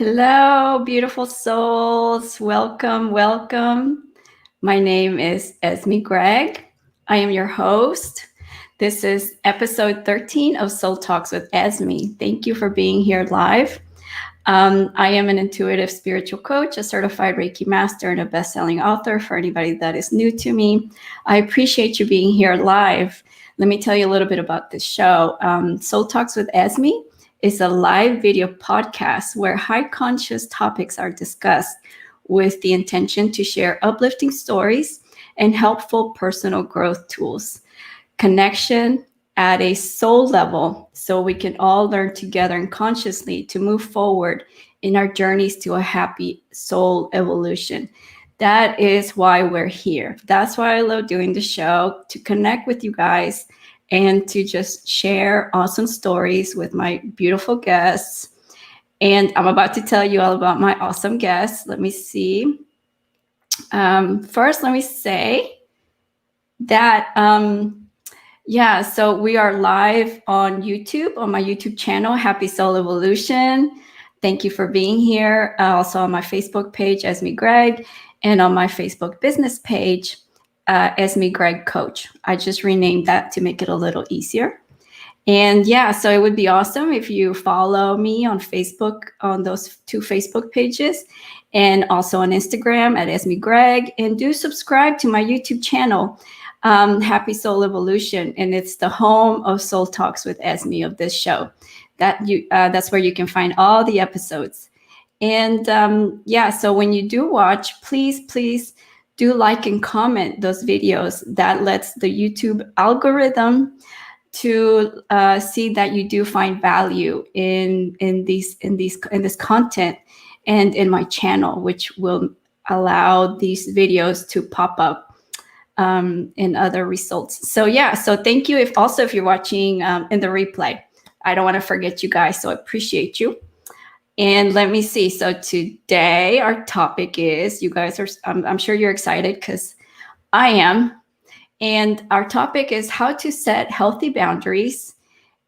Hello, beautiful souls. Welcome, welcome. My name is Esme Gregg. I am your host. This is episode 13 of Soul Talks with Esme. Thank you for being here live. I am an intuitive spiritual coach, a certified Reiki master, and a best-selling author for anybody that is new to me. I appreciate you being here live. Let me tell you a little bit about this show. Soul Talks with Esme is a live video podcast where high conscious topics are discussed with the intention to share uplifting stories and helpful personal growth tools. Connection at a soul level so we can all learn together and consciously to move forward in our journeys to a happy soul evolution. That is why we're here. That's why I love doing the show, to connect with you guys and to just share awesome stories with my beautiful guests. And I'm about to tell you all about my awesome guests. Let me see. First, let me say that so we are live on YouTube, on my YouTube channel, Happy Soul Evolution. Thank you for being here. Also on my Facebook page, Esme Gregg, and on my Facebook business page, Esme Gregg Coach. I just renamed that to make it a little easier. And so it would be awesome if you follow me on Facebook, on those two Facebook pages, and also on Instagram at Esme Gregg, and do subscribe to my YouTube channel, Happy Soul Evolution, and it's the home of Soul Talks with Esme, of this show. That's where you can find all the episodes. And so when you do watch, please do like and comment those videos. That lets the YouTube algorithm to see that you do find value in this content and in my channel, which will allow these videos to pop up in other results. So thank you. If you're watching in the replay, I don't want to forget you guys, so I appreciate you. And let me see. So today our topic is, you guys are, I'm sure you're excited because I am. And our topic is how to set healthy boundaries,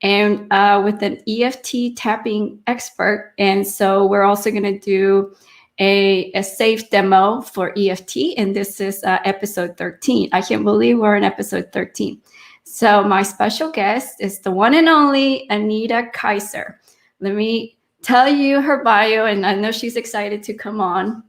and with an EFT tapping expert. And so we're also going to do a safe demo for EFT. And this is episode 13. I can't believe we're in episode 13. So my special guest is the one and only Anita Kaiser. Let me tell you her bio, and I know she's excited to come on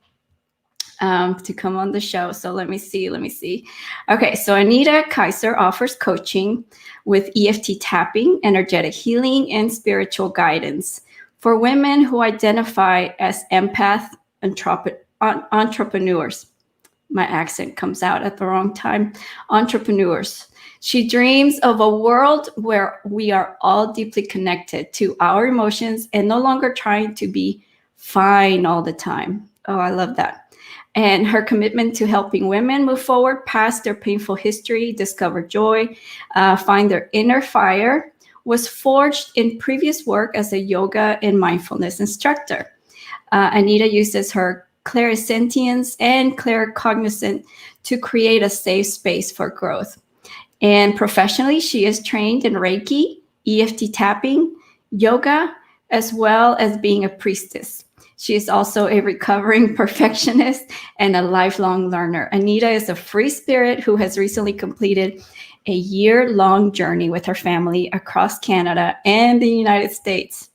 the show. So let me see. Okay, so Anita Kaiser offers coaching with EFT tapping, energetic healing, and spiritual guidance for women who identify as empath entrepreneurs. My accent comes out at the wrong time. Entrepreneurs. She dreams of a world where we are all deeply connected to our emotions and no longer trying to be fine all the time. Oh, I love that. And her commitment to helping women move forward past their painful history, discover joy, find their inner fire, was forged in previous work as a yoga and mindfulness instructor. Anita uses her clairsentience and claircognizance to create a safe space for growth. And professionally, she is trained in Reiki, EFT tapping, yoga, as well as being a priestess. She is also a recovering perfectionist and a lifelong learner. Anita is a free spirit who has recently completed a year-long journey with her family across Canada and the United States.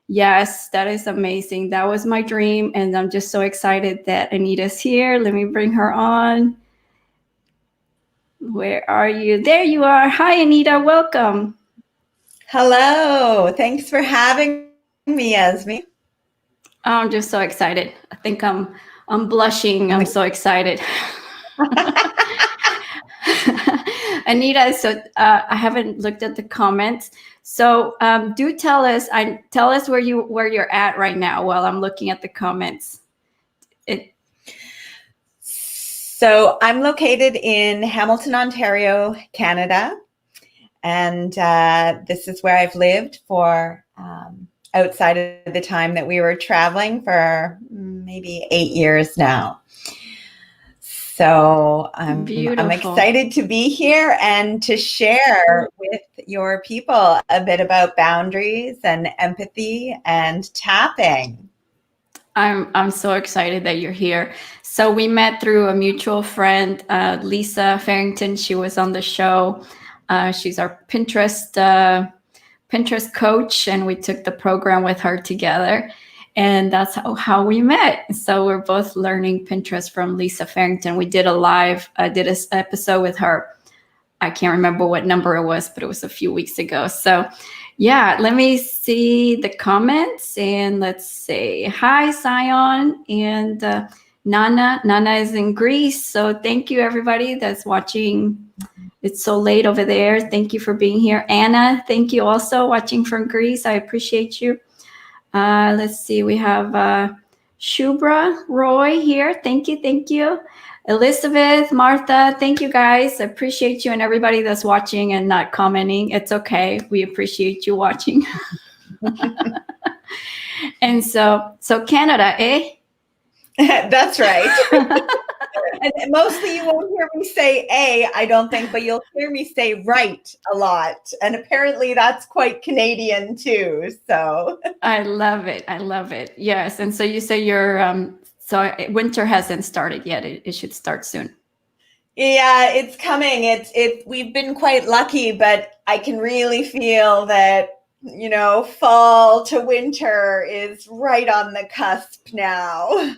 Yes, that is amazing. That was my dream, and I'm just so excited that Anita's here. Let me bring her on. Where are you? There you are. Hi, Anita. Welcome. Hello. Thanks for having me, Esme. I'm just so excited. I think I'm blushing. I'm so excited. Anita, so I haven't looked at the comments. So do tell us where you're at right now while I'm looking at the comments. So I'm located in Hamilton, Ontario, Canada. And this is where I've lived for outside of the time that we were traveling for maybe 8 years now. So I'm excited to be here and to share with your people a bit about boundaries and empathy and tapping. I'm so excited that you're here. So we met through a mutual friend, Lisa Farrington. She was on the show. She's our Pinterest coach, and we took the program with her together. And that's how we met. So we're both learning Pinterest from Lisa Farrington. We did did an episode with her. I can't remember what number it was, but it was a few weeks ago. So yeah, let me see the comments, and let's see. Hi, Sion, and Nana. Nana is in Greece. So thank you, everybody that's watching. It's so late over there. Thank you for being here. Anna, thank you also watching from Greece. I appreciate you. Let's see. We have Shubra Roy here. Thank you. Thank you. Elizabeth, Martha, thank you guys. I appreciate you, and everybody that's watching and not commenting. It's okay. We appreciate you watching. And so Canada, eh? That's right. And mostly you won't hear me say I don't think, but you'll hear me say right a lot. And apparently that's quite Canadian too. So I love it. I love it. Yes. And so you say you're, so winter hasn't started yet. It should start soon. Yeah, it's coming. We've been quite lucky, but I can really feel that, fall to winter is right on the cusp now.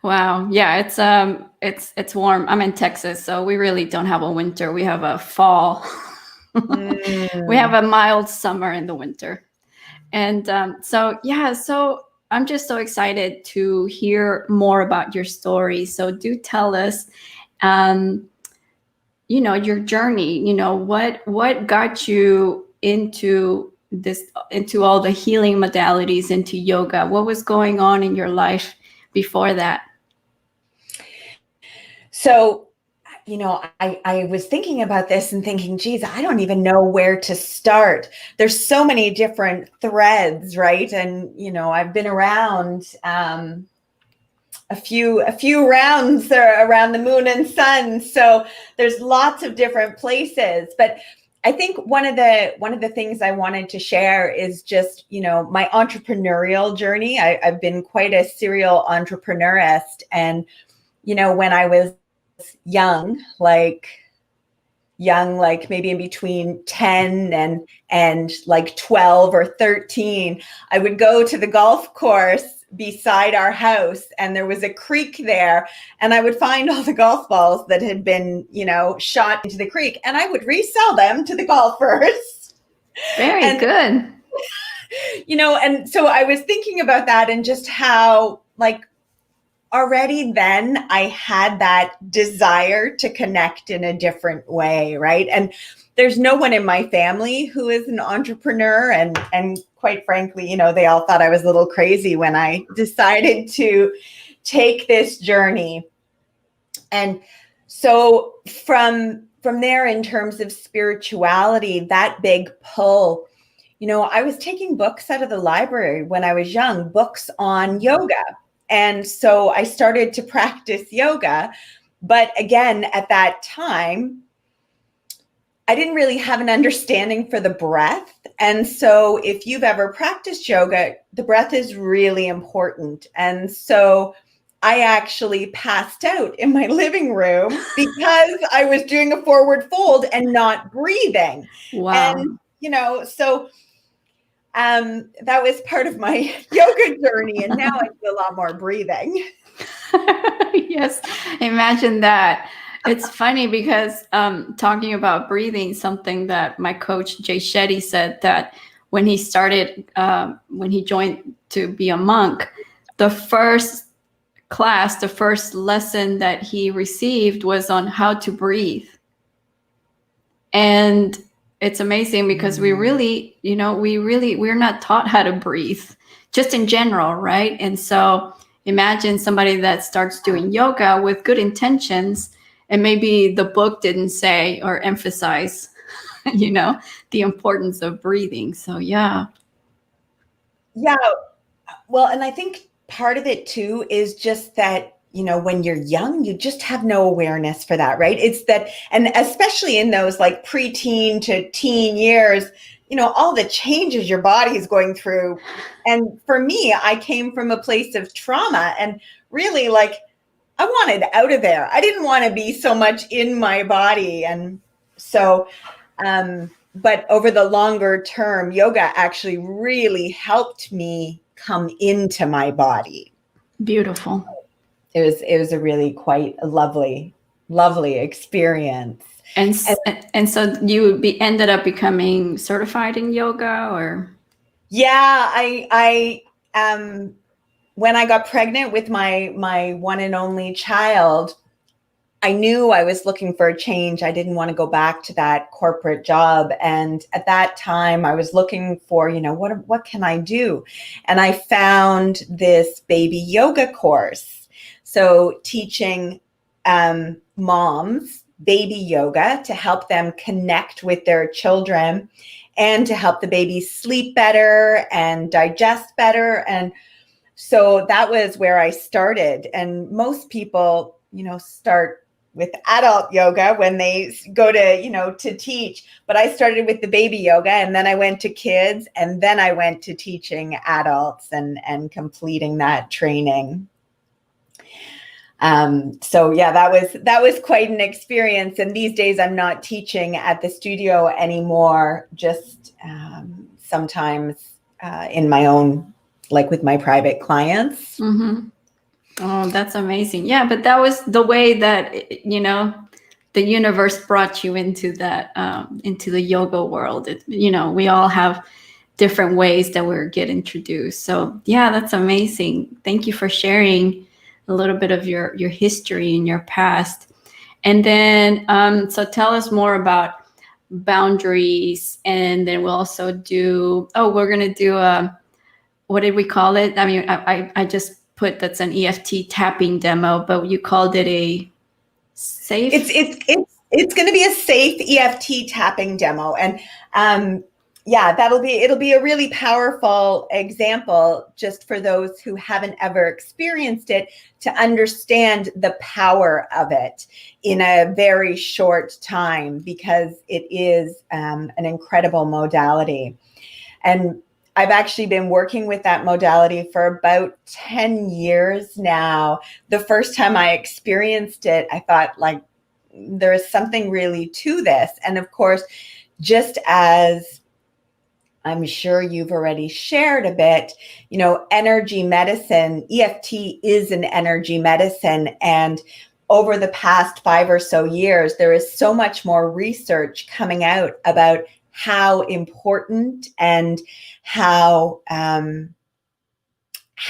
Wow. Yeah, it's warm. I'm in Texas, so we really don't have a winter. We have a fall. We have a mild summer in the winter. And so I'm just so excited to hear more about your story. So do tell us, your journey. What got you into all the healing modalities, into yoga? What was going on in your life before that? So, I was thinking about this and thinking, geez, I don't even know where to start. There's so many different threads, right? And, I've been around a few rounds around the moon and sun. So there's lots of different places. But I think one of the things I wanted to share is just, my entrepreneurial journey. I've been quite a serial entrepreneurist. And, when I was young, like maybe in between 10 and like 12 or 13, I would go to the golf course beside our house, and there was a creek there, and I would find all the golf balls that had been, shot into the creek, and I would resell them to the golfers. Very good. And so I was thinking about that, and just how, already then I had that desire to connect in a different way, right? And there's no one in my family who is an entrepreneur. And quite frankly, they all thought I was a little crazy when I decided to take this journey. And so from there, in terms of spirituality, that big pull, I was taking books out of the library when I was young, books on yoga. And so I started to practice yoga. But again, at that time, I didn't really have an understanding for the breath. And so if you've ever practiced yoga, the breath is really important. And so I actually passed out in my living room because I was doing a forward fold and not breathing. Wow. And, so that was part of my yoga journey. And now I do a lot more breathing. Yes, imagine that. It's funny because talking about breathing, something that my coach Jay Shetty said, that when he joined to be a monk, the first class, the first lesson that he received was on how to breathe. And it's amazing because we're not taught how to breathe, just in general, right? And so imagine somebody that starts doing yoga with good intentions, and maybe the book didn't say or emphasize, the importance of breathing. So yeah. Yeah. Well, and I think part of it too is just that, when you're young, you just have no awareness for that, right? It's that, and especially in those like preteen to teen years, all the changes your body is going through. And for me, I came from a place of trauma, and really, like, I wanted out of there. I didn't want to be so much in my body. And so, but over the longer term, yoga actually really helped me come into my body. Beautiful. It was a really quite a lovely experience. And so you ended up becoming certified in yoga, or? Yeah, I when I got pregnant with my one and only child, I knew I was looking for a change. I didn't want to go back to that corporate job. And at that time I was looking for, what can I do? And I found this baby yoga course. So teaching moms baby yoga to help them connect with their children and to help the babies sleep better and digest better. And so that was where I started. And most people, start with adult yoga when they go to, to teach. But I started with the baby yoga, and then I went to kids, and then I went to teaching adults and completing that training. So yeah, that was quite an experience. And these days I'm not teaching at the studio anymore, just sometimes in my own, like with my private clients. Mm-hmm. Oh, that's amazing. Yeah, but that was the way that, the universe brought you into that, into the yoga world. We all have different ways that we get introduced. So yeah, that's amazing. Thank you for sharing a little bit of your history and your past. And then, so tell us more about boundaries. And then we'll also we're going to do what did we call it? I mean, I just put that's an EFT tapping demo, but you called it a safe. It's going to be a safe EFT tapping demo, and yeah, it'll be a really powerful example just for those who haven't ever experienced it, to understand the power of it in a very short time, because it is an incredible modality. And I've actually been working with that modality for about 10 years now. The first time I experienced it, I thought, like, there is something really to this. And of course, just as I'm sure you've already shared a bit, energy medicine, EFT is an energy medicine. And over the past 5 or so years, there is so much more research coming out about how important and how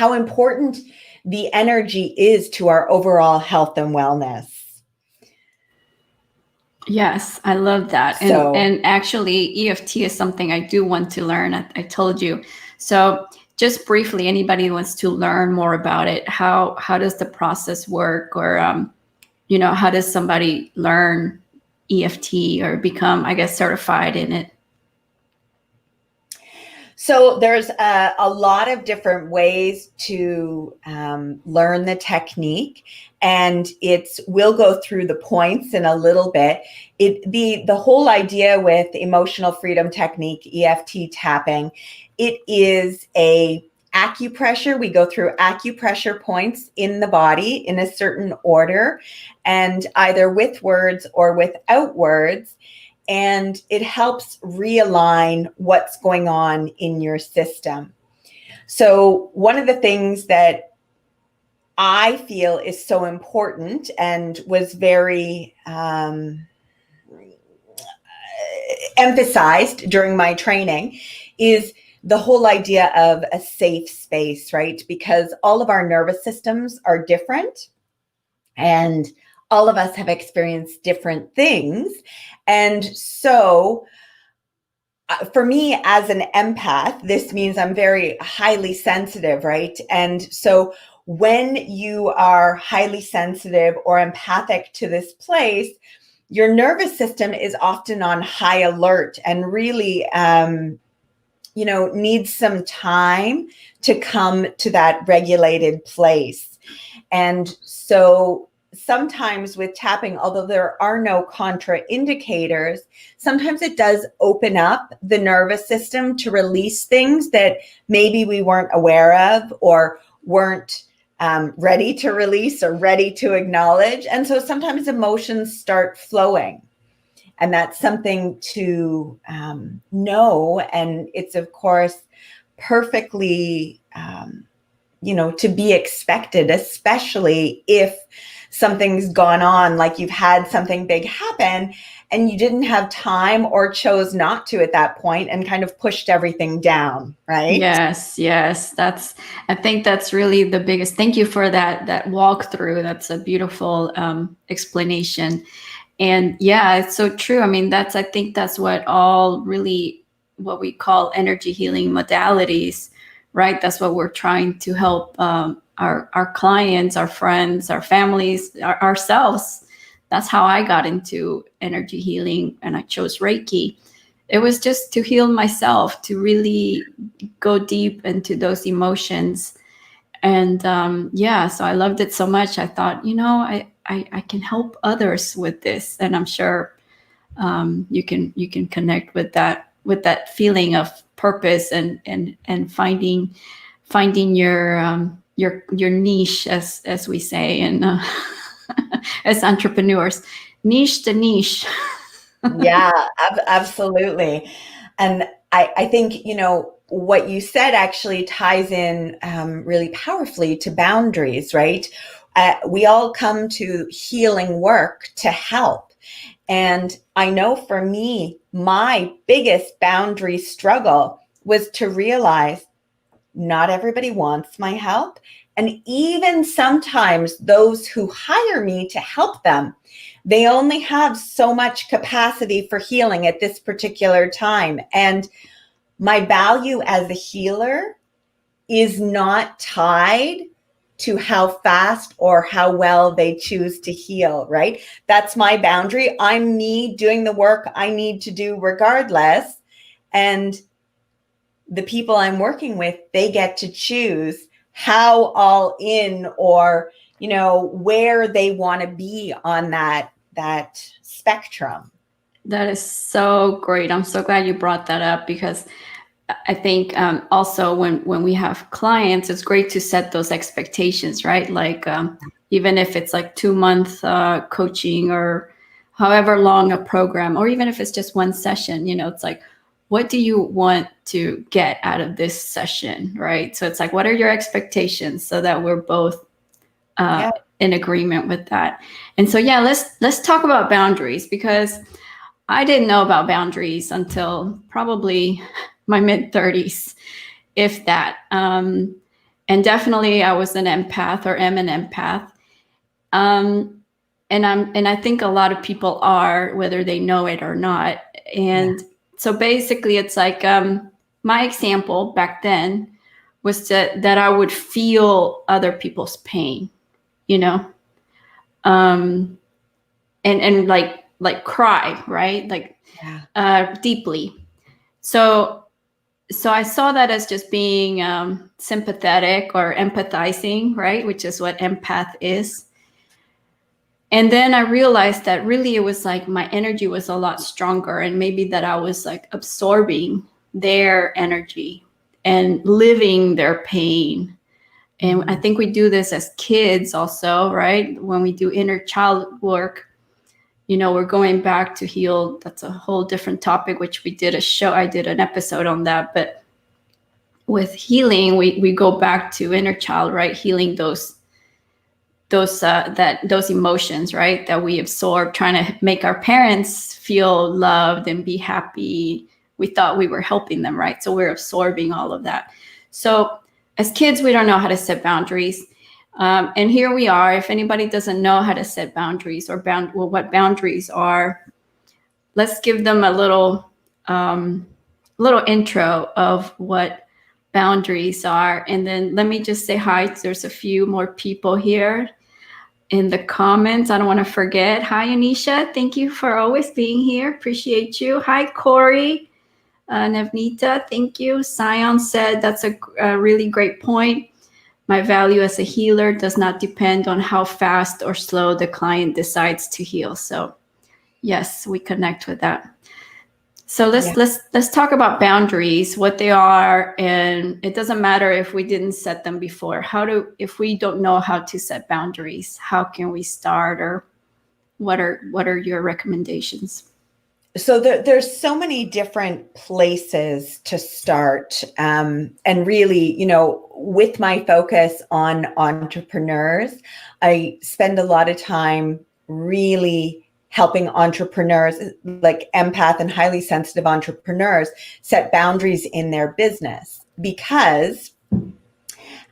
important the energy is to our overall health and wellness. Yes, I love that. And actually, EFT is something I do want to learn. I told you. So just briefly, anybody who wants to learn more about it, how does the process work? Or, how does somebody learn EFT or become, I guess, certified in it? So there's a lot of different ways to learn the technique, and we'll go through the points in a little bit. The whole idea with emotional freedom technique, EFT tapping, it is a acupressure. We go through acupressure points in the body in a certain order, and either with words or without words. And it helps realign what's going on in your system. So one of the things that I feel is so important and was very emphasized during my training is the whole idea of a safe space, right? Because all of our nervous systems are different, and all of us have experienced different things. And so for me as an empath, this means I'm very highly sensitive, right? And so when you are highly sensitive or empathic to this place, your nervous system is often on high alert and really, needs some time to come to that regulated place. And so sometimes with tapping, although there are no contraindicators, sometimes it does open up the nervous system to release things that maybe we weren't aware of or weren't ready to release or ready to acknowledge. And so sometimes emotions start flowing. And that's something to know. And it's, of course, perfectly, to be expected, especially if something's gone on, like you've had something big happen and you didn't have time or chose not to at that point and kind of pushed everything down, right? Yes, yes. I think that's really the biggest. Thank you for that walkthrough. That's a beautiful explanation. And yeah, it's so true. I mean, I think that's what we call energy healing modalities, right? That's what we're trying to help our clients, our friends, our families, ourselves. That's how I got into energy healing, and I chose Reiki. It was just to heal myself, to really go deep into those emotions. And so I loved it so much. I thought, I can help others with this, and I'm sure you can connect with that feeling of purpose and finding your niche, as we say, and as entrepreneurs, niche to niche. Yeah, absolutely. And I think, what you said actually ties in really powerfully to boundaries, right? We all come to healing work to help. And I know for me, my biggest boundary struggle was to realize not everybody wants my help. And even sometimes those who hire me to help them, they only have so much capacity for healing at this particular time. And my value as a healer is not tied to how fast or how well they choose to heal, right? That's my boundary. I'm me doing the work I need to do regardless. And the people I'm working with, they get to choose how all in or, where they want to be on that spectrum. That is so great. I'm so glad you brought that up, because I think also when we have clients, it's great to set those expectations, right? Like even if it's like 2-month coaching or however long a program, or even if it's just one session, it's like, what do you want to get out of this session, right? So it's like, what are your expectations, so that we're both in agreement with that. And so, let's talk about boundaries, because I didn't know about boundaries until probably my mid-30s, if that. And definitely I was an empath, or am an empath. And I think a lot of people are, whether they know it or not. And so basically it's like my example back then was that I would feel other people's pain, and like cry, right? Like deeply. So I saw that as just being sympathetic or empathizing, right? Which is what empath is. And then I realized that really it was like my energy was a lot stronger, and maybe that I was like absorbing their energy and living their pain. And I think we do this as kids also, right? When we do inner child work, we're going back to heal. That's a whole different topic, which I did an episode on that. But with healing, we go back to inner child, right? Healing those emotions, right? That we absorb, trying to make our parents feel loved and be happy. We thought we were helping them, right? So we're absorbing all of that. So as kids, we don't know how to set boundaries. And here we are. If anybody doesn't know how to set boundaries or what boundaries are, let's give them a little intro of what boundaries are. And then let me just say hi. There's a few more people here in the comments. I don't want to forget. Hi, Anisha. Thank you for always being here. Appreciate you. Hi, Corey. Navnita, thank you. Sion said that's a really great point. My value as a healer does not depend on how fast or slow the client decides to heal. So yes, we connect with that. So let's talk about boundaries, what they are, and it doesn't matter if we didn't set them before. If we don't know how to set boundaries, how can we start, or what are your recommendations? So there's so many different places to start. And really, with my focus on entrepreneurs, I spend a lot of time really helping entrepreneurs, like empath and highly sensitive entrepreneurs, set boundaries in their business. Because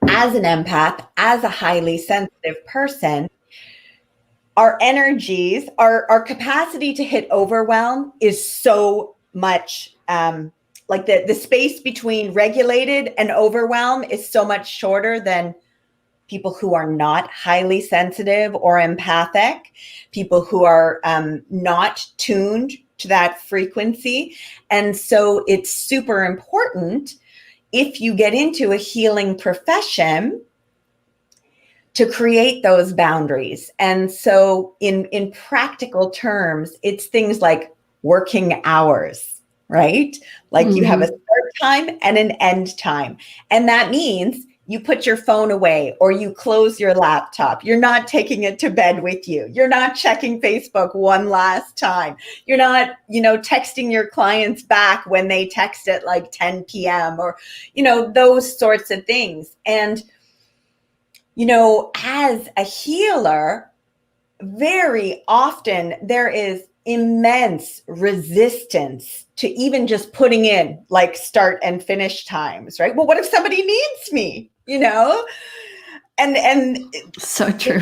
as an empath, as a highly sensitive person, our energies, our capacity to hit overwhelm is so much, like the space between regulated and overwhelm is so much shorter than people who are not highly sensitive or empathic, people who are not tuned to that frequency. And so it's super important, if you get into a healing profession, to create those boundaries. And so in practical terms, it's things like working hours, right? Like you have a start time and an end time. And that means you put your phone away or you close your laptop. You're not taking it to bed with you. You're not checking Facebook one last time. You're not, texting your clients back when they text at like 10 p.m. or, those sorts of things. And as a healer, very often there is immense resistance to even just putting in like start and finish times, right? Well, what if somebody needs me, And so true.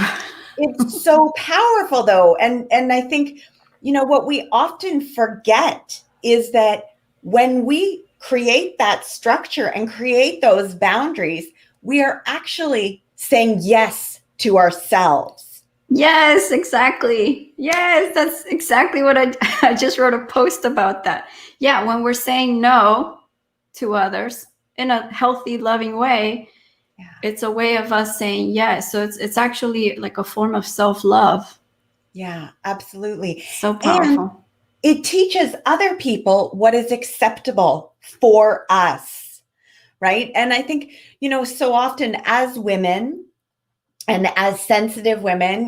It's so powerful though. And I think, what we often forget is that when we create that structure and create those boundaries, we are actually saying yes to ourselves. Yes, exactly. Yes, that's exactly what I just wrote a post about that. Yeah, when we're saying no to others in a healthy, loving way, it's a way of us saying yes. So it's actually like a form of self-love. Yeah, absolutely. So powerful. And it teaches other people what is acceptable for us, right? And I think, so often as women and as sensitive women,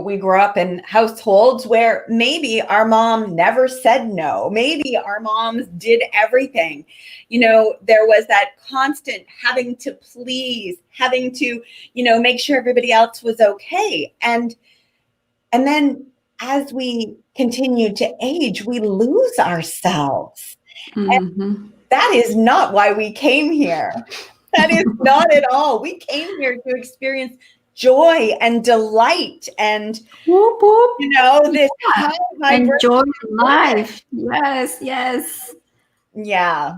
we grow up in households where maybe our mom never said no. Maybe our moms did everything. There was that constant having to please, having to, make sure everybody else was okay. And then as we continue to age, we lose ourselves. And that is not why we came here. That is not at all. We came here to experience joy and delight and, whoop, whoop. This high vibration. Enjoy life. Yes, yes. Yeah.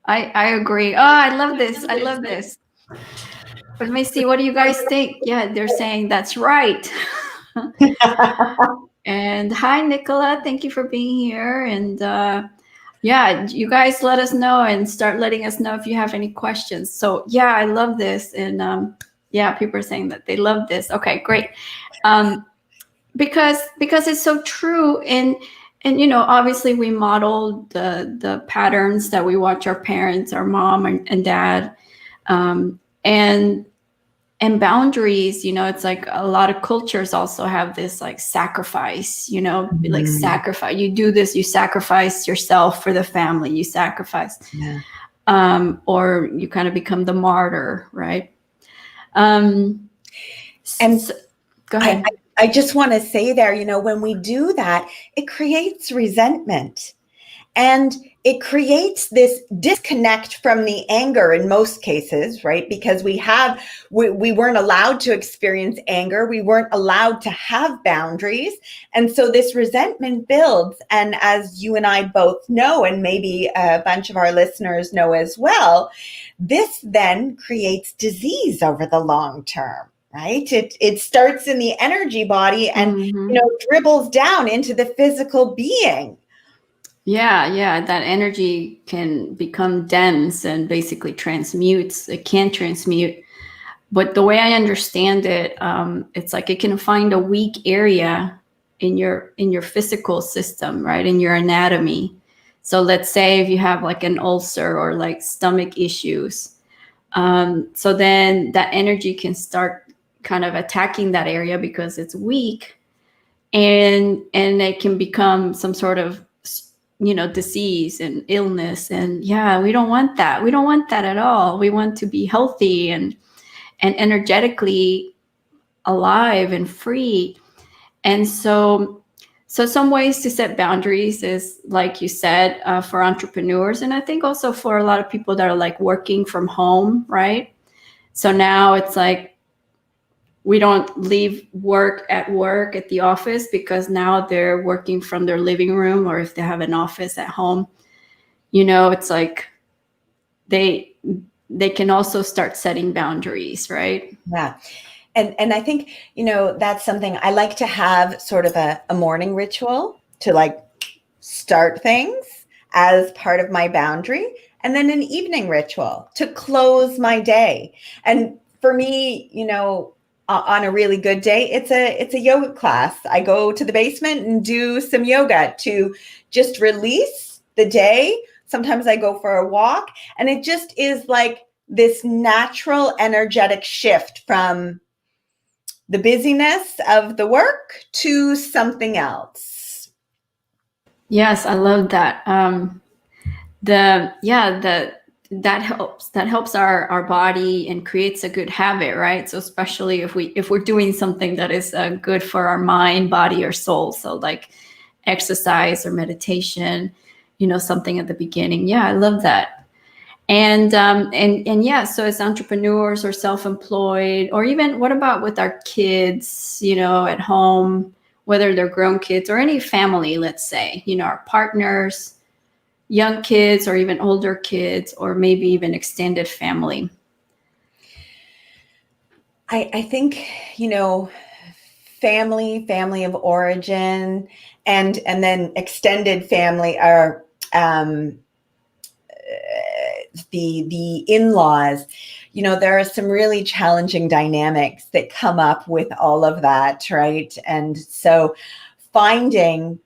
I agree. Oh, I love this. I love this. But let me see. What do you guys think? Yeah, they're saying that's right. And hi, Nicola. Thank you for being here. And yeah, you guys let us know and start letting us know if you have any questions. So yeah, I love this. And yeah, people are saying that they love this. Okay, great. Because it's so true. And obviously we model the patterns that we watch our parents, our mom and dad, and boundaries, it's like a lot of cultures also have this like sacrifice, like sacrifice. You do this, you sacrifice yourself for the family, you sacrifice, or you kind of become the martyr, right? And so, go ahead. I just want to say there, when we do that, it creates resentment. And it creates this disconnect from the anger in most cases, right? Because we weren't allowed to experience anger. We weren't allowed to have boundaries. And so this resentment builds. And as you and I both know, and maybe a bunch of our listeners know as well, this then creates disease over the long term. Right? It starts in the energy body and, dribbles down into the physical being. Yeah, that energy can become dense and basically transmutes. It can transmute But the way I understand it, it's like it can find a weak area in your physical system, right? In your anatomy. So let's say if you have like an ulcer or like stomach issues, so then that energy can start kind of attacking that area because it's weak, and it can become some sort of disease and illness. And yeah, we don't want that. We don't want that at all. We want to be healthy and energetically alive and free. And so some ways to set boundaries is, like you said, for entrepreneurs, and I think also for a lot of people that are like working from home, right? So now it's like we don't leave work at the office, because now they're working from their living room, or if they have an office at home, it's like they can also start setting boundaries, right? Yeah. And I think, that's something I like to have, sort of a morning ritual to like start things as part of my boundary, and then an evening ritual to close my day. And for me, on a really good day, it's a yoga class. I go to the basement and do some yoga to just release the day. Sometimes I go for a walk, and it just is like this natural energetic shift from the busyness of the work to something else. Yes, I love that. That helps our body and creates a good habit, right? So especially if we're doing something that is good for our mind, body, or soul, so like exercise or meditation, something at the beginning. Yeah, I love that. And yeah, so as entrepreneurs or self-employed, or even what about with our kids, at home, whether they're grown kids or any family, let's say, our partners, young kids, or even older kids, or maybe even extended family. I think, family of origin, and then extended family are the in-laws. There are some really challenging dynamics that come up with all of that, right? And so finding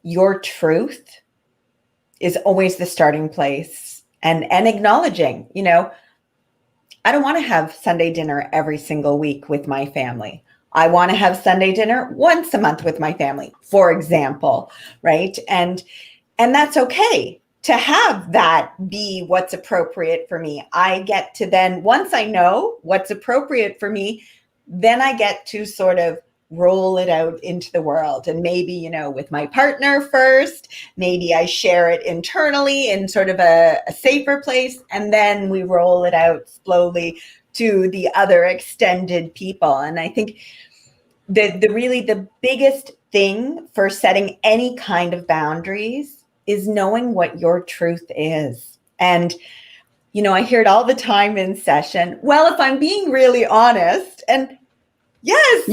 your truth is always the starting place, and acknowledging, I don't want to have Sunday dinner every single week with my family. I want to have Sunday dinner once a month with my family, for example, right? And that's okay to have that be what's appropriate for me. I get to then, once I know what's appropriate for me, then I get to sort of roll it out into the world. And maybe, with my partner first, maybe I share it internally in sort of a safer place, and then we roll it out slowly to the other extended people. And I think the biggest thing for setting any kind of boundaries is knowing what your truth is. And, I hear it all the time in session. Well, if I'm being really honest, and yes,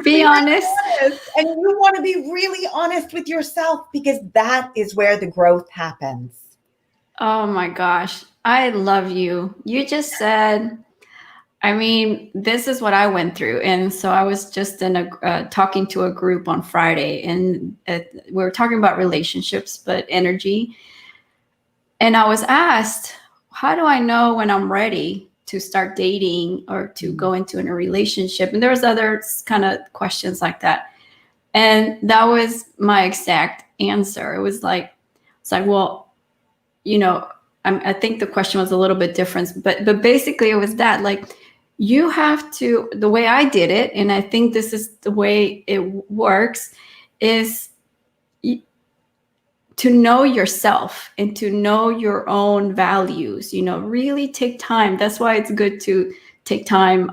be honest. And you want to be really honest with yourself, because that is where the growth happens. Oh my gosh, I love you. You just said, this is what I went through. And so I was just talking to a group on Friday, and we were talking about relationships, but energy. And I was asked, how do I know when I'm ready to start dating or to go into a relationship? And there was other kind of questions like that. And that was my exact answer. It was like, well, I think the question was a little bit different, but basically it was that, like, you have to, the way I did it, and I think this is the way it works, is to know yourself and to know your own values, really take time. That's why it's good to take time,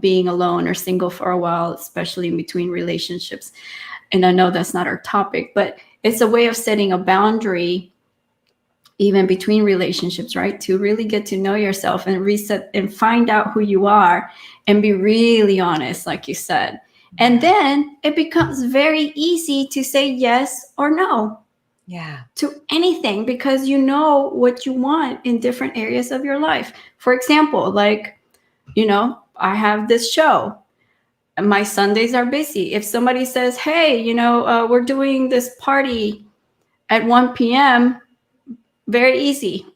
being alone or single for a while, especially in between relationships. And I know that's not our topic, but it's a way of setting a boundary even between relationships, right? To really get to know yourself and reset and find out who you are and be really honest, like you said. And then it becomes very easy to say yes or no. Yeah. To anything, because you know what you want in different areas of your life. For example, like I have this show. My Sundays are busy. If somebody says, hey, we're doing this party at 1 p.m., very easy.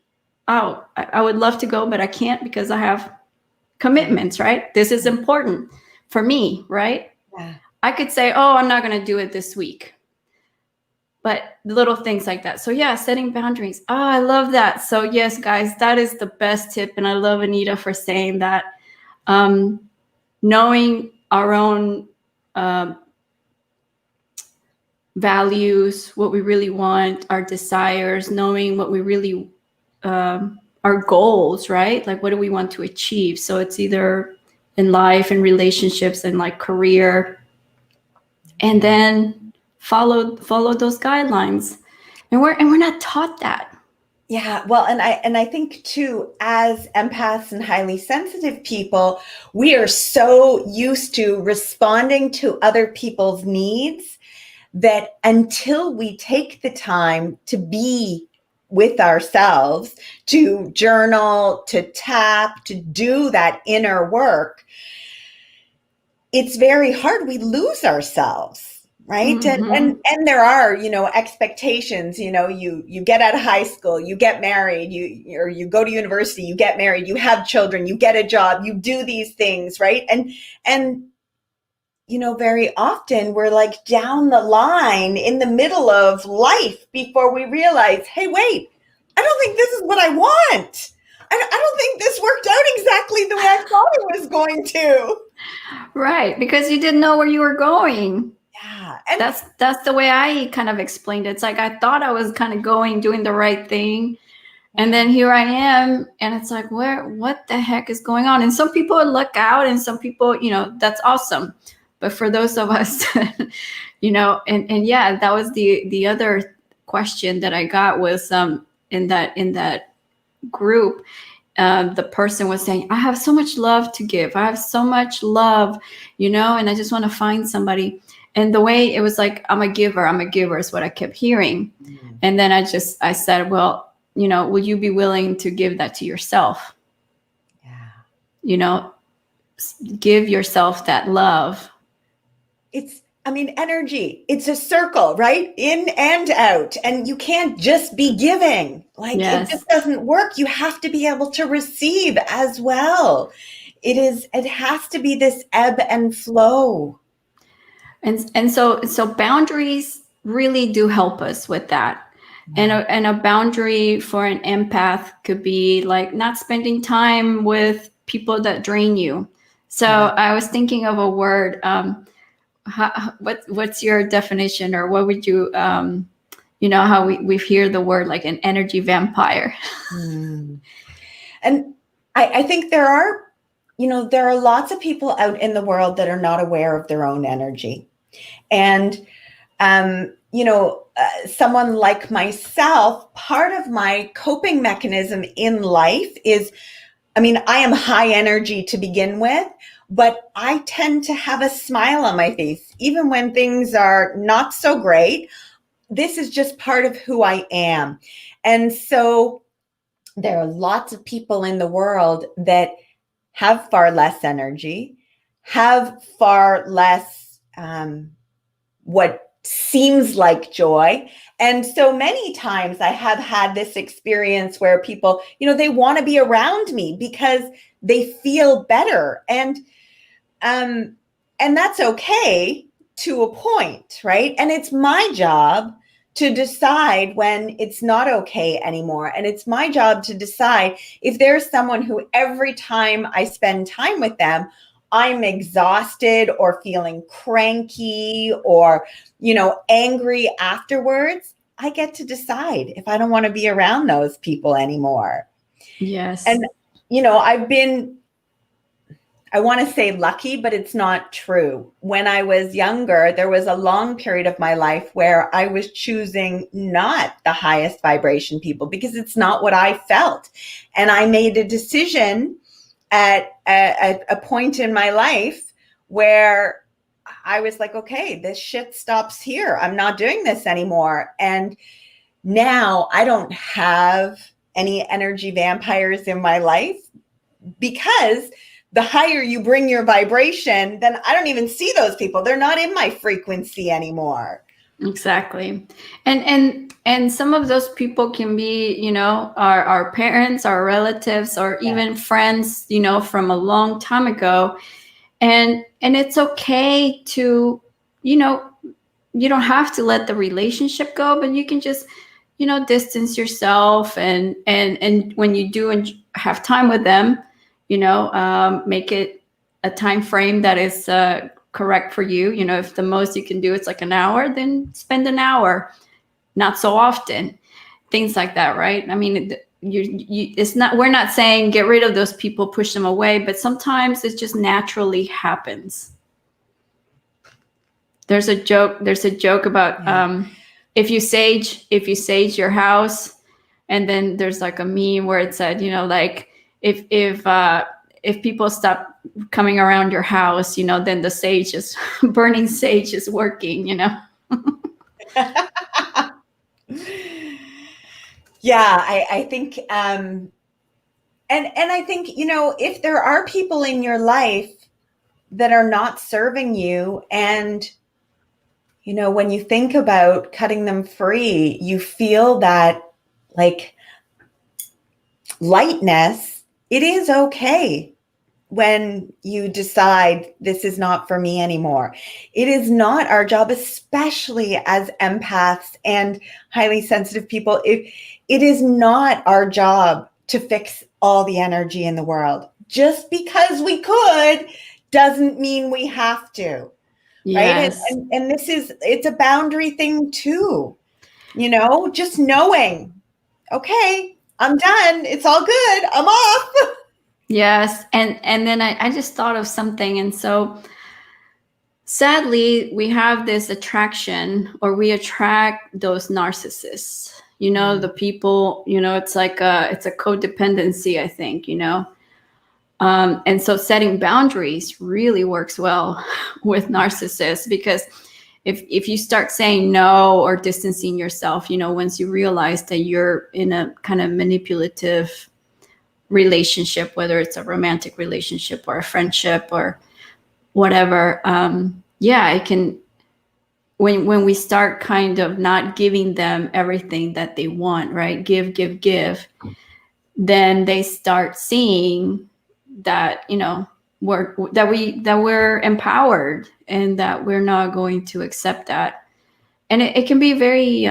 Oh, I would love to go, but I can't because I have commitments, right? This is important for me, right? Yeah. I could say, oh, I'm not going to do it this week. But little things like that. So yeah, setting boundaries. Oh, I love that. So yes, guys, that is the best tip. And I love Anita for saying that. Knowing our own values, what we really want, our desires, knowing what we really, our goals, right? Like, what do we want to achieve? So it's either in life and relationships and like career, and then follow those guidelines. And we're not taught that. Yeah, well, and I think too, as empaths and highly sensitive people, we are so used to responding to other people's needs that until we take the time to be with ourselves, to journal, to tap, to do that inner work, it's very hard. We lose ourselves. Right. Mm-hmm. And there are, expectations, you get out of high school, you get married, you go to university, you get married, you have children, you get a job, you do these things. Right. And very often we're like down the line in the middle of life before we realize, hey, wait, I don't think this is what I want. I don't think this worked out exactly the way I thought it was going to. Right, because you didn't know where you were going. Yeah. And that's the way I kind of explained it. It's like I thought I was kind of doing the right thing. And then here I am, and it's like, what the heck is going on? And some people look out, and some people, that's awesome. But for those of us, and yeah, that was the other question that I got was in that group. The person was saying, I have so much love to give. I have so much love, and I just want to find somebody. And the way it was like, I'm a giver is what I kept hearing. Mm-hmm. And then I said, well, will you be willing to give that to yourself? Yeah. Give yourself that love. Energy, it's a circle, right? In and out. And you can't just be giving. It just doesn't work. You have to be able to receive as well. It has to be this ebb and flow. And so boundaries really do help us with that. And a boundary for an empath could be like not spending time with people that drain you. So I was thinking of a word. What's your definition, or what would you, how we hear the word like an energy vampire? And I think there are lots of people out in the world that are not aware of their own energy. And, someone like myself, part of my coping mechanism in life is, I am high energy to begin with, but I tend to have a smile on my face, even when things are not so great. This is just part of who I am. And so there are lots of people in the world that have far less energy, have far less what seems like joy. And so many times I have had this experience where people, they want to be around me because they feel better. And that's okay to a point, right? And it's my job to decide when it's not okay anymore. And it's my job to decide if there's someone who every time I spend time with them, I'm exhausted or feeling cranky or, angry afterwards. I get to decide if I don't want to be around those people anymore. Yes. And, I've been, I want to say lucky, but it's not true. When I was younger, there was a long period of my life where I was choosing not the highest vibration people because it's not what I felt. And I made a decision at a point in my life where I was like, okay, this shit stops here. I'm not doing this anymore. And now I don't have any energy vampires in my life because the higher you bring your vibration, then I don't even see those people. They're not in my frequency anymore. Exactly. And some of those people can be, you know, our parents, our relatives, or even friends, you know, from a long time ago. And it's okay to, you know, you don't have to let the relationship go, but you can just, you know, distance yourself, and when you do and have time with them, you know, make it a time frame that is correct for you. You know, if the most you can do it's like an hour, then spend an hour, not so often, things like that, right? I mean, it's not, we're not saying get rid of those people, push them away, but sometimes it just naturally happens. There's a joke about if you sage your house, and then there's like a meme where it said, you know, like if people stop coming around your house, you know, then the sage is burning sage is working, you know. Yeah, I think and I think, you know, if there are people in your life that are not serving you, and you know, when you think about cutting them free, you feel that like lightness. It is okay when you decide this is not for me anymore. It is not our job, especially as empaths and highly sensitive people. It is not our job to fix all the energy in the world. Just because we could doesn't mean we have to. Yes. Right. And this is, it's a boundary thing too. You know, just knowing, okay, I'm done. It's all good. I'm off. Yes. And then I just thought of something. And so sadly, we have this attraction, or we attract those narcissists, you know, the people, you know, it's like it's a codependency, I think, you know. And so setting boundaries really works well with narcissists, because if you start saying no or distancing yourself, you know, once you realize that you're in a kind of manipulative relationship, whether it's a romantic relationship or a friendship or whatever, yeah, it can, when we start kind of not giving them everything that they want, right? Give, then they start seeing that, you know, we're empowered, and that we're not going to accept that. And it can be very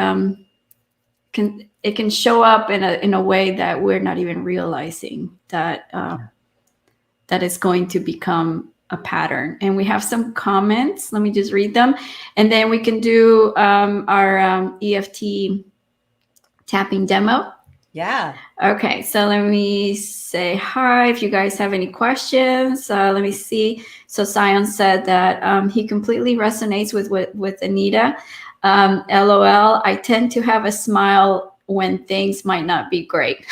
it can show up in a way that we're not even realizing that that is going to become a pattern. And we have some comments. Let me just read them, and then we can do our EFT tapping demo. Yeah. Okay, so let me say hi. If you guys have any questions, let me see. So Sion said that he completely resonates with Anita. LOL, I tend to have a smile when things might not be great.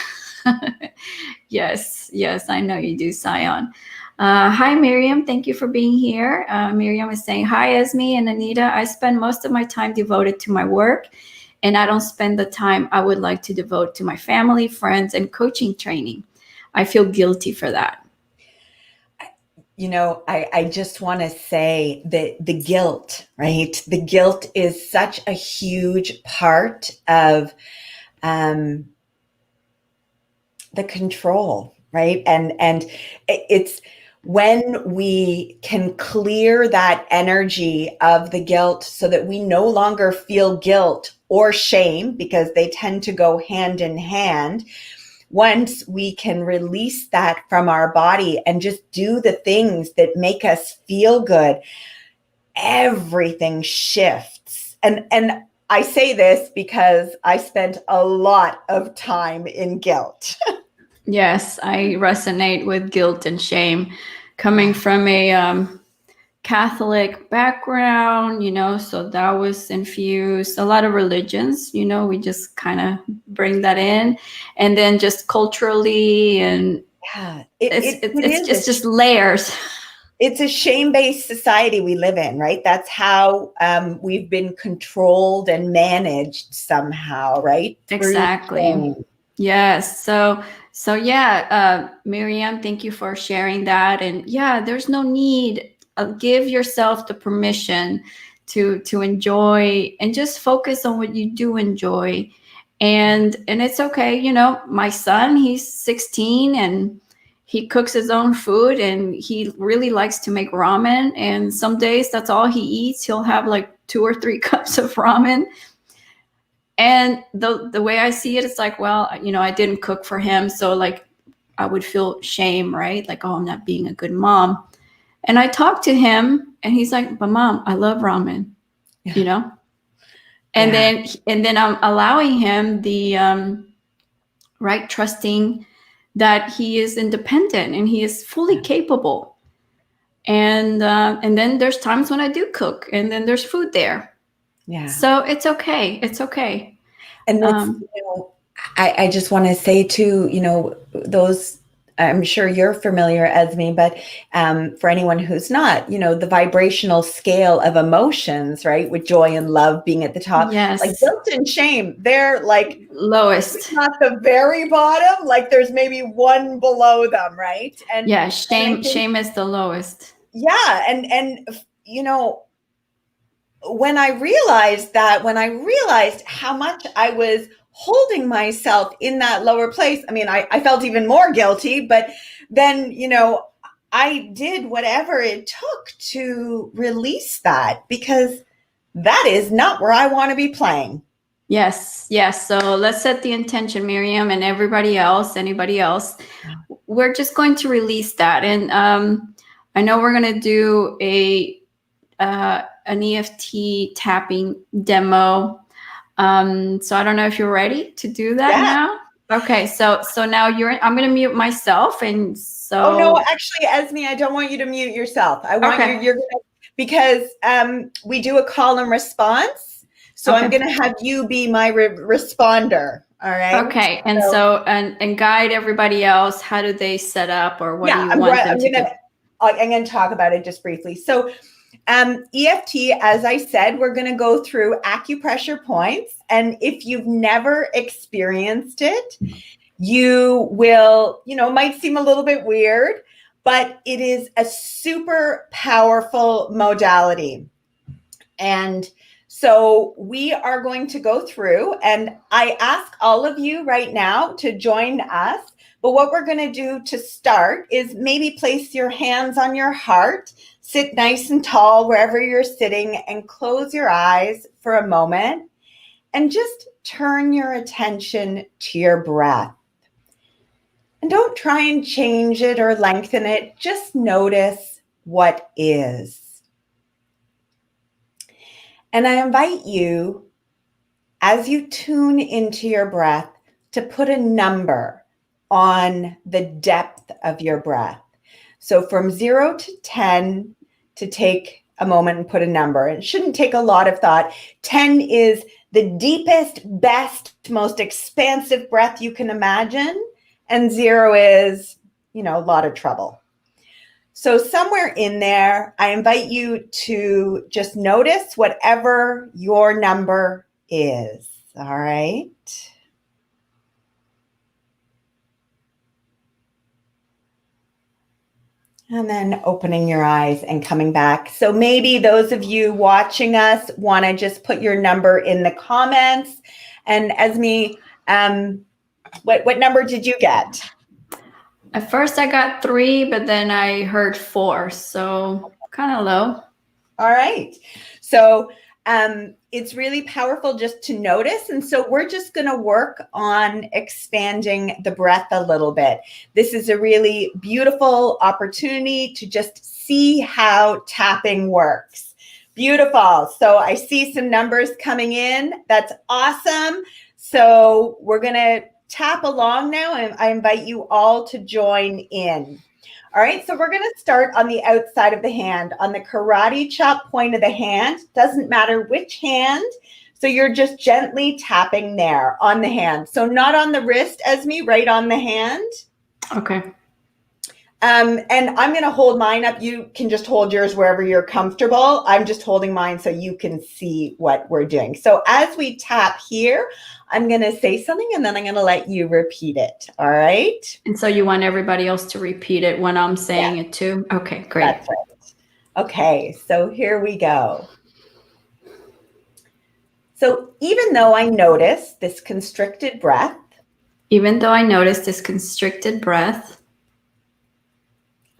Yes, I know you do, Sion. Hi, Miriam. Thank you for being here. Miriam is saying, hi, Esme and Anita. I spend most of my time devoted to my work, and I don't spend the time I would like to devote to my family, friends, and coaching training. I feel guilty for that. You know, I just want to say that the guilt, right? The guilt is such a huge part of the control, right? And it's when we can clear that energy of the guilt so that we no longer feel guilt or shame, because they tend to go hand in hand. Once we can release that from our body and just do the things that make us feel good, everything shifts. And I say this because I spent a lot of time in guilt. Yes, I resonate with guilt and shame, coming from a Catholic background, you know, so that was infused. A lot of religions, you know, we just kind of bring that in, and then just culturally, and Yeah, it's just layers. It's a shame-based society we live in, right? That's how we've been controlled and managed somehow, right? Exactly. Yes. So yeah, Miriam, thank you for sharing that. And yeah, there's no need. Give yourself the permission to enjoy and just focus on what you do enjoy. And it's okay. You know, my son, he's 16 and he cooks his own food and he really likes to make ramen. And some days that's all he eats. He'll have like 2 or 3 cups of ramen. And the way I see it, it's like, well, you know, I didn't cook for him, so like I would feel shame, right? Like, oh, I'm not being a good mom. And I talked to him, and he's like, "But mom, I love ramen," you know. And Yeah. then I'm allowing him the right, trusting that he is independent and he is fully capable. And then there's times when I do cook, and then there's food there. Yeah. So it's okay. It's okay. And that's, I just want to say too, those, I'm sure you're familiar, Esme, but for anyone who's not, the vibrational scale of emotions, right? With joy and love being at the top, Yes. like guilt and shame, they're like lowest. Not the very bottom, like there's maybe one below them, right? And yeah, shame is the lowest. Yeah. And when I realized how much I was holding myself in that lower place, I mean, I felt even more guilty, but then, I did whatever it took to release that, because that is not where I want to be playing. Yes. So let's set the intention, Miriam, and anybody else. We're just going to release that. And I know we're going to do an EFT tapping demo. So I don't know if you're ready to do that now. Okay, so now I'm going to mute myself, and so. Oh no, actually, Esme, I don't want you to mute yourself. I want you're gonna, because we do a call and response. So I'm going to have you be my responder. All right. Okay, and so guide everybody else. How do they set up, or what do you want them to do? I'm going to talk about it just briefly. So EFT, as I said, we're going to go through acupressure points. And if you've never experienced it, you will, might seem a little bit weird, but it is a super powerful modality. And so we are going to go through, and I ask all of you right now to join us. But what we're going to do to start is maybe place your hands on your heart, sit nice and tall wherever you're sitting, and close your eyes for a moment and just turn your attention to your breath. And don't try and change it or lengthen it. Just notice what is. And I invite you, as you tune into your breath, to put a number on the depth of your breath. So from 0 to 10, to take a moment and put a number. It shouldn't take a lot of thought. 10 is the deepest, best, most expansive breath you can imagine. And 0 is, a lot of trouble. So somewhere in there, I invite you to just notice whatever your number is. All right. And then opening your eyes and coming back. So maybe those of you watching us want to just put your number in the comments. And Esme, what number did you get? At first I got 3, but then I heard 4. So kind of low. All right. So it's really powerful just to notice. And so we're just going to work on expanding the breath a little bit. This is a really beautiful opportunity to just see how tapping works. Beautiful. So I see some numbers coming in. That's awesome. So we're going to tap along now, and I invite you all to join in. All right, so we're going to start on the outside of the hand, on the karate chop point of the hand. Doesn't matter which hand. So you're just gently tapping there on the hand. So not on the wrist, Esme, right on the hand. Okay. And I'm going to hold mine up. You can just hold yours wherever you're comfortable. I'm just holding mine so you can see what we're doing. So as we tap here, I'm going to say something and then I'm going to let you repeat it. All right. And so you want everybody else to repeat it when I'm saying it too? Okay, great. That's right. Okay, so here we go. So even though I notice this constricted breath, even though I notice this constricted breath,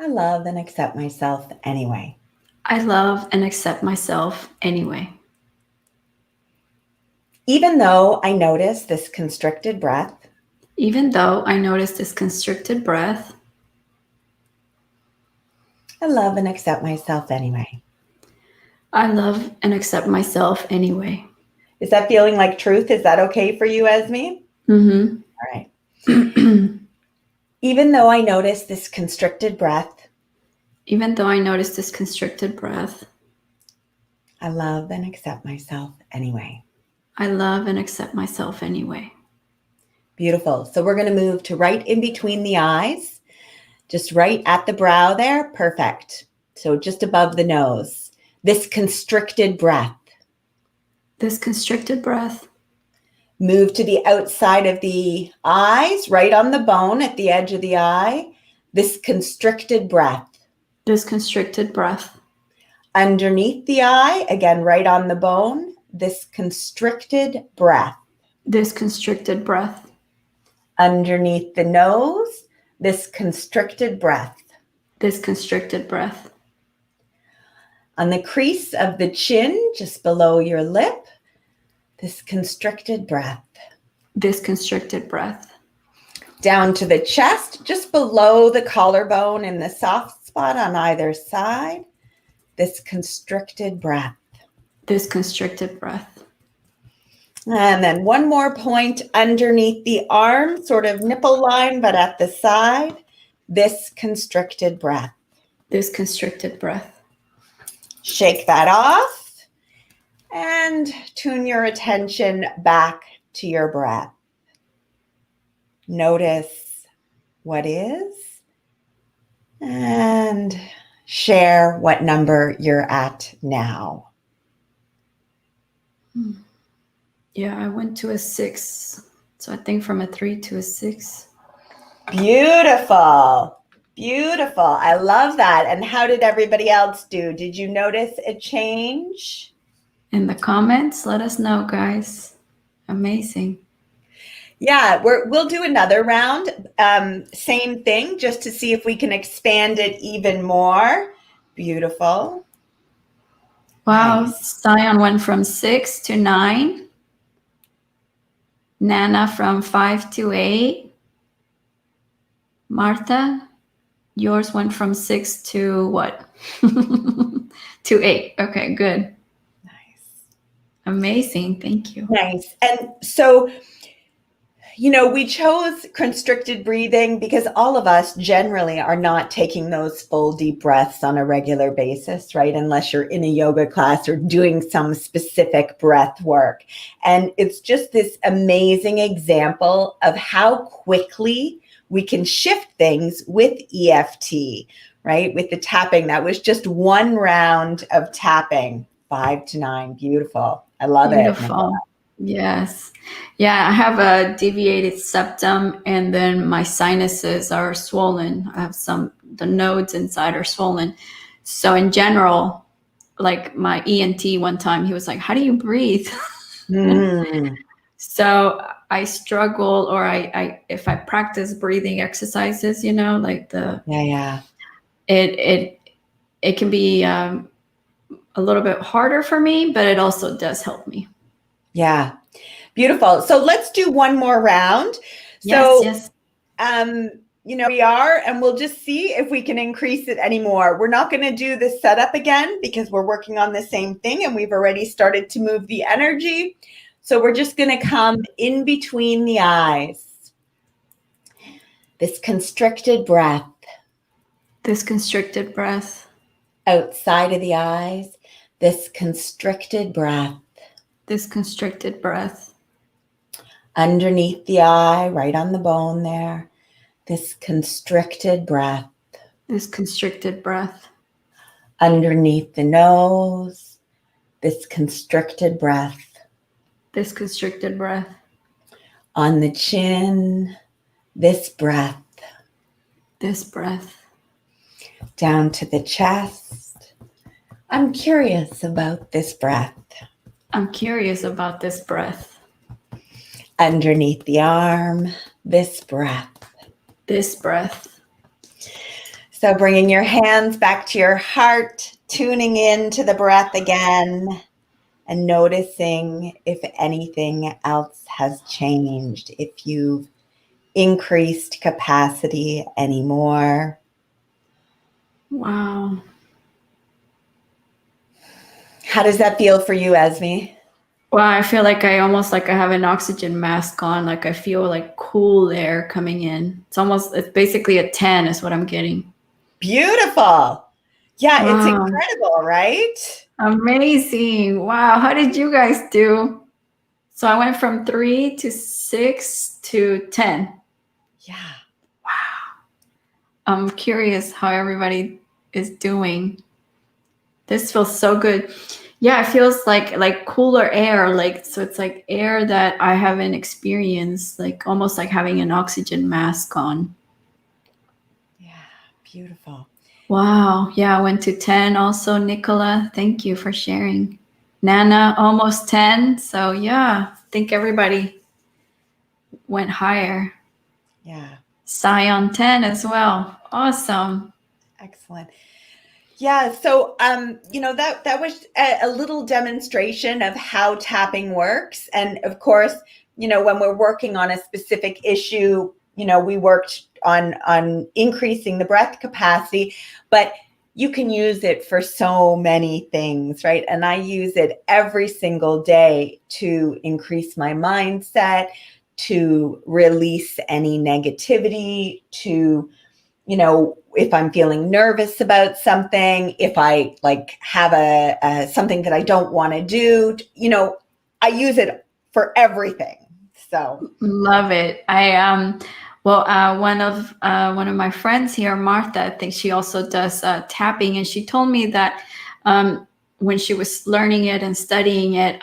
I love and accept myself anyway. I love and accept myself anyway. Even though I notice this constricted breath, even though I notice this constricted breath, I love and accept myself anyway. I love and accept myself anyway. Is that feeling like truth? Is that okay for you, Esme? Mm-hmm. All right. Even though I notice this constricted breath, even though I notice this constricted breath, I love and accept myself anyway. I love and accept myself anyway. Beautiful. So we're going to move to right in between the eyes, just right at the brow there. Perfect. So just above the nose. This constricted breath. This constricted breath. Move to the outside of the eyes, right on the bone at the edge of the eye. This constricted breath. This constricted breath. Underneath the eye, again, right on the bone. This constricted breath. This constricted breath. Underneath the nose, this constricted breath. This constricted breath. On the crease of the chin, just below your lip, this constricted breath. This constricted breath. Down to the chest, just below the collarbone in the soft spot on either side, this constricted breath. This constricted breath. And then one more point underneath the arm, sort of nipple line, but at the side, this constricted breath. This constricted breath. Shake that off. And tune your attention back to your breath. Notice what is and share what number you're at now. Yeah, I went to a 6. So I think from a 3 to a 6. Beautiful. Beautiful. I love that. And how did everybody else do? Did you notice a change? In the comments, let us know, guys. Amazing. Yeah, we'll do another round. Same thing, just to see if we can expand it even more. Beautiful. Wow. Nice. Sion went from 6 to 9. Nana from 5 to 8. Martha, yours went from 6 to what? To 8. Okay, good. Amazing. Thank you. Nice. And so, we chose constricted breathing because all of us generally are not taking those full deep breaths on a regular basis, right? Unless you're in a yoga class or doing some specific breath work. And it's just this amazing example of how quickly we can shift things with EFT, right? With the tapping. That was just one round of tapping, 5 to 9. Beautiful. I love it. Beautiful. Yes. Yeah, I have a deviated septum and then my sinuses are swollen. I have the nodes inside are swollen. So in general, like my ENT one time, he was like, how do you breathe? So I struggle, or I if I practice breathing exercises, like it can be a little bit harder for me, but it also does help me. Yeah. Beautiful. So let's do one more round. Yes. We are, and we'll just see if we can increase it anymore. We're not going to do the setup again because we're working on the same thing and we've already started to move the energy. So we're just going to come in between the eyes. This constricted breath. This constricted breath. Outside of the eyes. This constricted breath. This constricted breath. Underneath the eye, right on the bone there. This constricted breath. This constricted breath. Underneath the nose, this constricted breath. This constricted breath. On the chin, this breath. This breath. Down to the chest. I'm curious about this breath. I'm curious about this breath. Underneath the arm, this breath. This breath. So bringing your hands back to your heart, tuning in to the breath again, and noticing if anything else has changed, if you've increased capacity anymore. Wow. How does that feel for you, Esme? Well, I feel like I have an oxygen mask on. Like I feel like cool air coming in. It's basically a 10 is what I'm getting. Beautiful. Yeah, Wow. It's incredible, right? Amazing. Wow. How did you guys do? So I went from 3 to 6 to 10. Yeah. Wow. I'm curious how everybody is doing. This feels so good. Yeah, it feels like cooler air. So it's like air that I haven't experienced, like almost like having an oxygen mask on. Yeah, beautiful. Wow. Yeah, I went to 10 also, Nicola. Thank you for sharing. Nana, almost 10. So yeah, I think everybody went higher. Yeah. Scion 10 as well. Awesome. Excellent. Yeah, so that was a little demonstration of how tapping works. And of course, when we're working on a specific issue, we worked on increasing the breath capacity, but you can use it for so many things, right? And I use it every single day to increase my mindset, to release any negativity, to if I'm feeling nervous about something, if I have a something that I don't want to do, I use it for everything. So love it. One of my friends here, Martha, I think she also does tapping, and she told me that when she was learning it and studying it,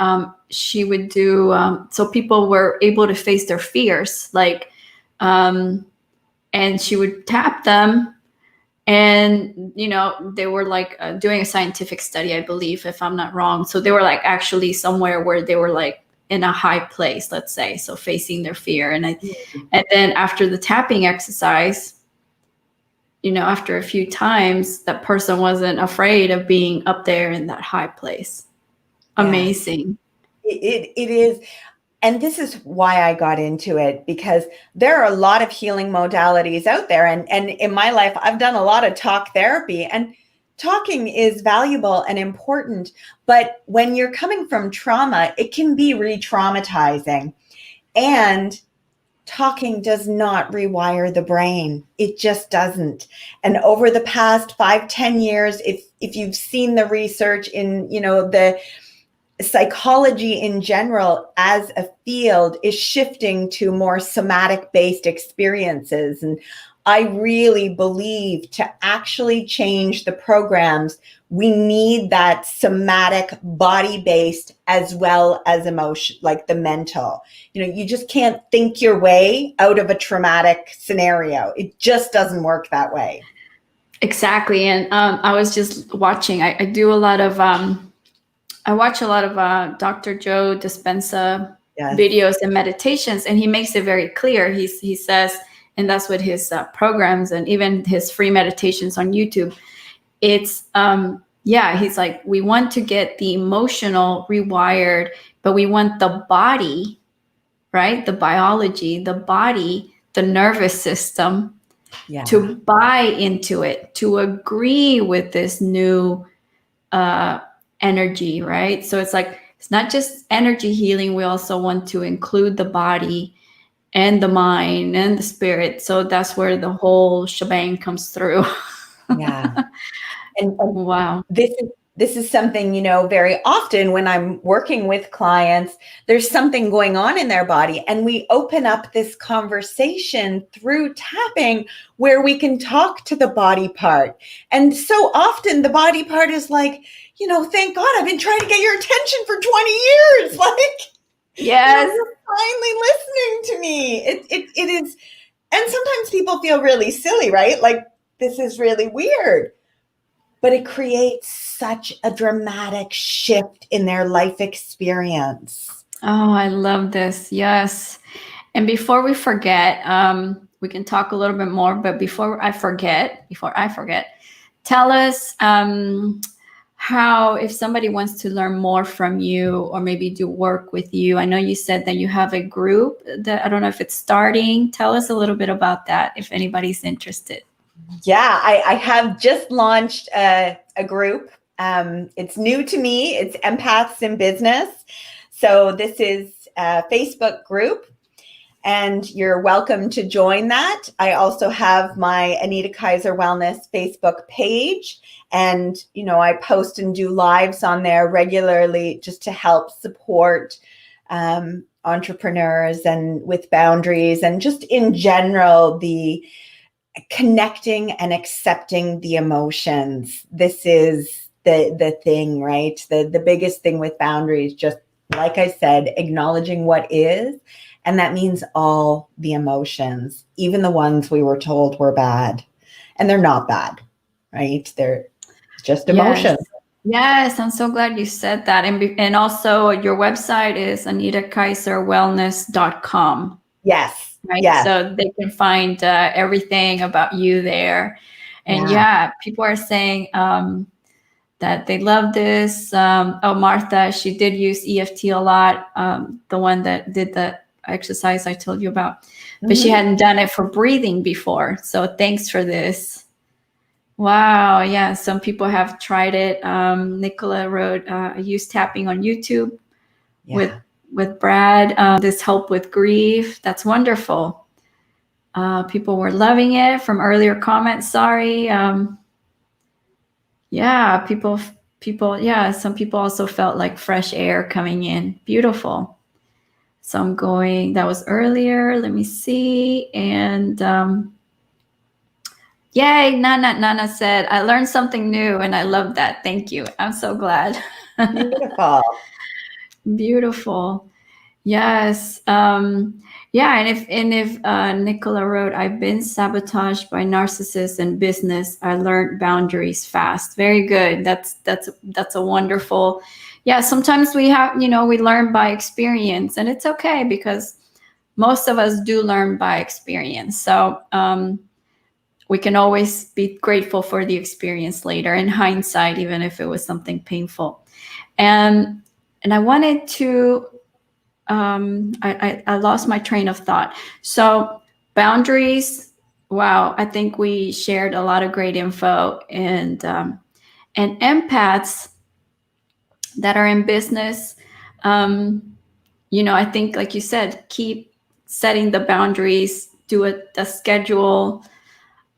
she would do so people were able to face their fears, and she would tap them, and they were doing a scientific study, I believe, if I'm not wrong. So they were actually somewhere where they were in a high place, let's say, so facing their fear. And then after the tapping exercise, after a few times, that person wasn't afraid of being up there in that high place. Amazing. It is. And this is why I got into it, because there are a lot of healing modalities out there. And in my life, I've done a lot of talk therapy, and talking is valuable and important. But when you're coming from trauma, it can be re-traumatizing. And talking does not rewire the brain. It just doesn't. And over the past 5-10 years, if you've seen the research in, the psychology in general as a field is shifting to more somatic based experiences. And I really believe to actually change the programs, we need that somatic body based as well as emotion, like the mental. You just can't think your way out of a traumatic scenario. It just doesn't work that way. Exactly. And I was just watching, I do a lot of I watch a lot of Dr. Joe Dispenza videos and meditations, and he makes it very clear. He says, and that's what his programs and even his free meditations on YouTube, it's, he's like, we want to get the emotional rewired, but we want the body, right? The biology, the body, the nervous system to buy into it, to agree with this new energy, right? So it's not just energy healing. We also want to include the body and the mind and the spirit. So that's where the whole shebang comes through. Yeah. And wow. This this is something, very often when I'm working with clients, there's something going on in their body, and we open up this conversation through tapping where we can talk to the body part. And so often the body part is like, thank God I've been trying to get your attention for 20 years. Like, Yes. you're finally listening to me. It is. And sometimes people feel really silly, right? Like, this is really weird. But it creates such a dramatic shift in their life experience. Oh, I love this. Yes. And before we forget, we can talk a little bit more, but before I forget, tell us how, if somebody wants to learn more from you or maybe do work with you. I know you said that you have a group that, I don't know if it's starting. Tell us a little bit about that if anybody's interested. Yeah, I have just launched a group. It's new to me. It's Empaths in Business. So this is a Facebook group, and you're welcome to join that. I also have my Anita Kaiser Wellness Facebook page, and I post and do lives on there regularly just to help support entrepreneurs and with boundaries, and just in general the connecting and accepting the emotions. This is the thing, right? The biggest thing with boundaries, just like I said, acknowledging what is. And that means all the emotions, even the ones we were told were bad. And they're not bad, right? They're just emotions. Yes, I'm so glad you said that. And also your website is AnitaKaiserWellness.com. Yes. Right. Yes. So they can find everything about you there. And people are saying that they love this. Martha, she did use EFT a lot. The one that did the exercise I told you about, but she hadn't done it for breathing before. So thanks for this. Wow. Yeah. Some people have tried it. Nicola wrote, I use tapping on YouTube with Brad. This help with grief. That's wonderful. People were loving it from earlier comments. Sorry. People. Yeah. Some people also felt like fresh air coming in. Beautiful. So I'm going, that was earlier. Let me see. And yay, Nana said, I learned something new and I love that. Thank you. I'm so glad. Beautiful. Beautiful. Yes. And if Nicola wrote, I've been sabotaged by narcissists in business. I learned boundaries fast. Very good. That's a wonderful. Yeah. Sometimes we have, we learn by experience, and it's okay because most of us do learn by experience. So we can always be grateful for the experience later in hindsight, even if it was something painful. And I wanted to. I lost my train of thought. So boundaries. Wow, I think we shared a lot of great info, and empaths that are in business. I think, like you said, keep setting the boundaries. Do a schedule.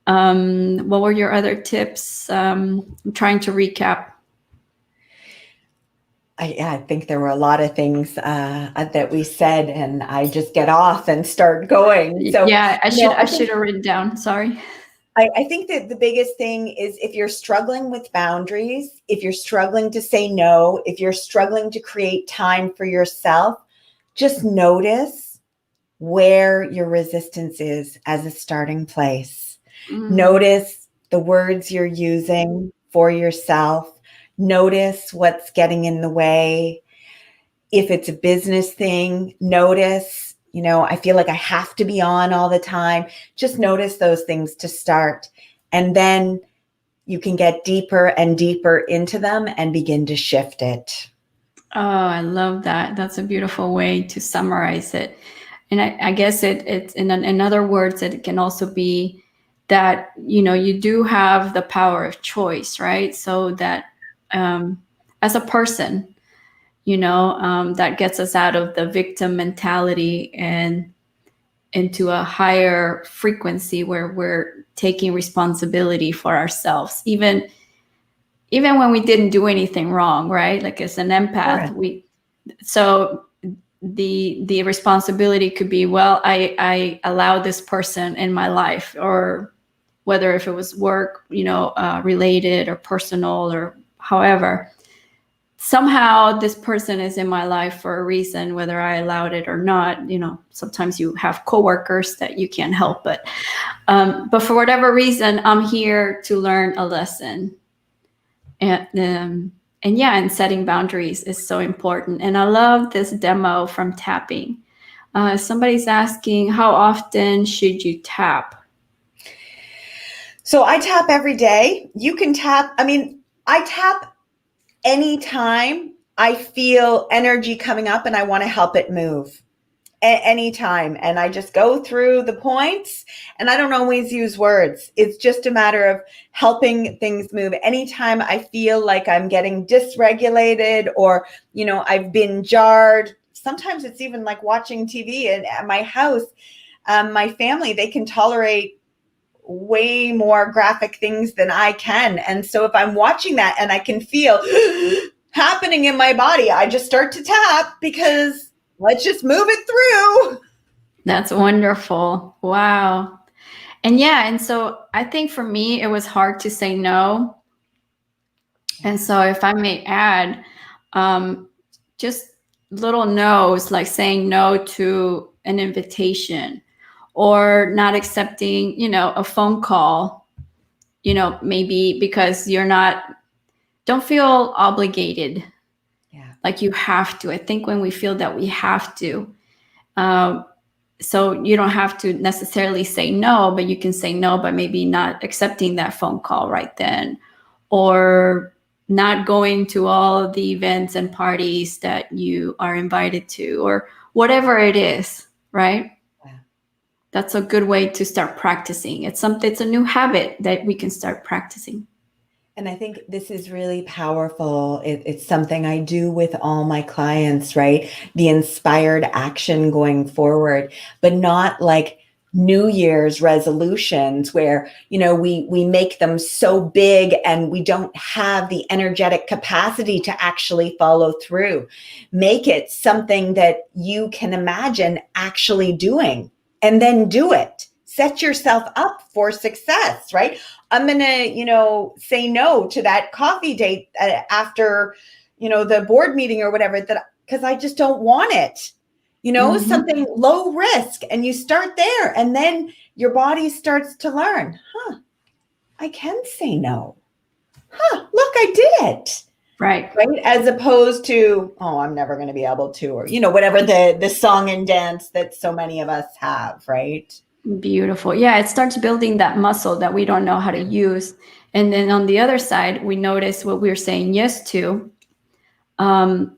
What were your other tips? I'm trying to recap. I think there were a lot of things that we said, and I just get off and start going. So yeah, I should have written down. Sorry. I think that the biggest thing is, if you're struggling with boundaries, if you're struggling to say no, if you're struggling to create time for yourself, just notice where your resistance is as a starting place. Notice the words you're using for yourself. Notice what's getting in the way. If it's a business thing, notice, I feel like I have to be on all the time. Just notice those things to start. And then you can get deeper and deeper into them and begin to shift it. Oh, I love that. That's a beautiful way to summarize it. And I guess it's in other words, it can also be that, you do have the power of choice, right? So that as a person, that gets us out of the victim mentality and into a higher frequency where we're taking responsibility for ourselves. Even even when we didn't do anything wrong, right? Like as an empath, so the responsibility could be, well, I allow this person in my life, or whether if it was work, related or personal or however, somehow this person is in my life for a reason, whether I allowed it or not. Sometimes you have coworkers that you can't help, but for whatever reason, I'm here to learn a lesson. And setting boundaries is so important. And I love this demo from tapping. Somebody's asking, how often should you tap? So I tap every day. You can tap. I tap anytime I feel energy coming up and I want to help it move. Anytime. And I just go through the points, and I don't always use words. It's just a matter of helping things move. Anytime I feel like I'm getting dysregulated, or, I've been jarred. Sometimes it's even like watching TV. And at my house, my family, they can tolerate way more graphic things than I can. And so if I'm watching that and I can feel happening in my body, I just start to tap, because let's just move it through. That's wonderful. Wow. And so I think for me, it was hard to say no. And so if I may add, just little no's, like saying no to an invitation, or not accepting, a phone call, maybe because don't feel obligated. Yeah. Like you have to. I think when we feel that we have to, so you don't have to necessarily say no, but you can say no by maybe not accepting that phone call right then, or not going to all of the events and parties that you are invited to, or whatever it is, right? Yeah. That's a good way to start practicing. It's a new habit that we can start practicing. And I think this is really powerful. It's something I do with all my clients, right? The inspired action going forward, but not like New Year's resolutions where, we make them so big and we don't have the energetic capacity to actually follow through. Make it something that you can imagine actually doing, and then do it. Set yourself up for success, right? I'm going to, say no to that coffee date after, the board meeting or whatever, because I just don't want it. Something low risk, and you start there, and then your body starts to learn, I can say no. Look, I did it. Right. As opposed to, I'm never going to be able to, or, whatever the song and dance that so many of us have, right? Beautiful. Yeah, it starts building that muscle that we don't know how to use. And then on the other side, we notice what we're saying yes to, the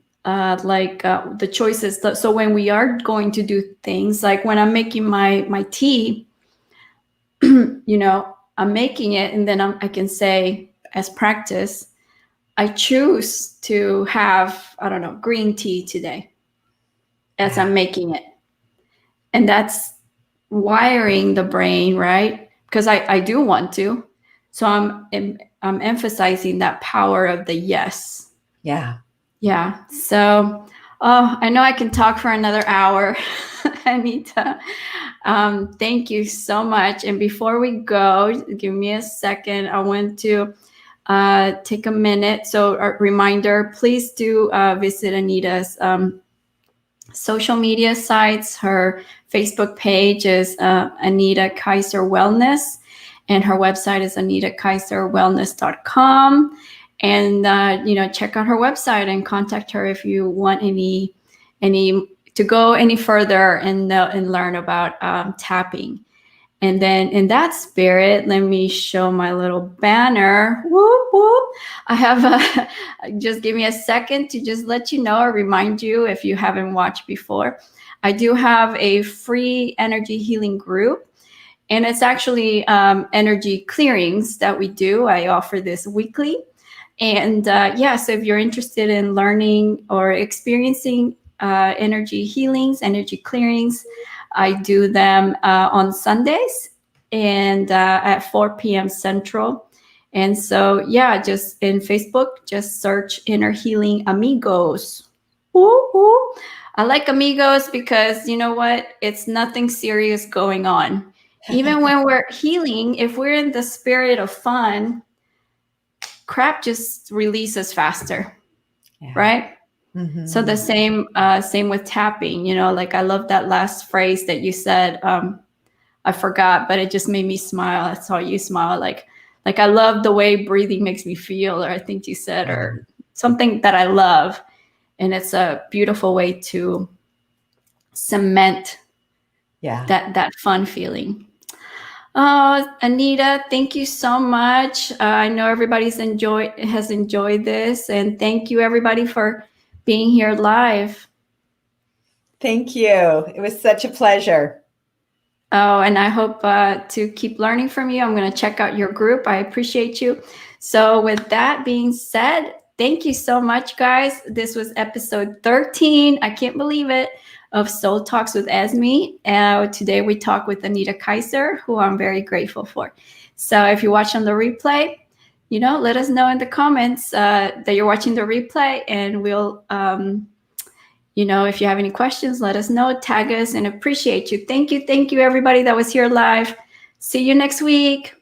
choices. So when we are going to do things, like when I'm making my tea, I'm making it, and then I can say, as practice, I choose to have, I don't know, green tea today as I'm making it. And that's wiring the brain, right? Because I do want to. So I'm emphasizing that power of the yes. Yeah. Yeah. So, I know I can talk for another hour, Anita. Thank you so much. And before we go, give me a second. I want to take a minute. So a reminder, please do visit Anita's social media sites. Her Facebook page is Anita Kaiser Wellness, and her website is anitakaiserwellness.com. And check out her website and contact her if you want any to go any further and learn about tapping. And then in that spirit, let me show my little banner. Whoop, whoop. I have just give me a second to just let you know or remind you, if you haven't watched before, I do have a free energy healing group. And it's actually energy clearings that we do. I offer this weekly. And so if you're interested in learning or experiencing energy healings, energy clearings, I do them on Sundays and at 4 p.m. Central. And so, yeah, just in Facebook, just search Inner Healing Amigos. Ooh, ooh. I like amigos because you know what? It's nothing serious going on. Even when we're healing, if we're in the spirit of fun, crap just releases faster, Yeah. right? Mm-hmm. So the same with tapping. You know, like I love that last phrase that you said. I forgot, but it just made me smile. I saw you smile. Like I love the way breathing makes me feel, or I think you said, or something that I love, and it's a beautiful way to cement that fun feeling. Oh, Anita, thank you so much. I know everybody's has enjoyed this, and thank you everybody for being here live. Thank you. It was such a pleasure. Oh, and I hope to keep learning from you. I'm going to check out your group. I appreciate you. So with that being said, thank you so much, guys. This was episode 13. I can't believe it, of Soul Talks with Esme. Today we talk with Anita Kaiser, who I'm very grateful for. So if you watch on the replay, let us know in the comments that you're watching the replay, and we'll if you have any questions, let us know, tag us, and appreciate you. Thank you, everybody that was here live. See you next week.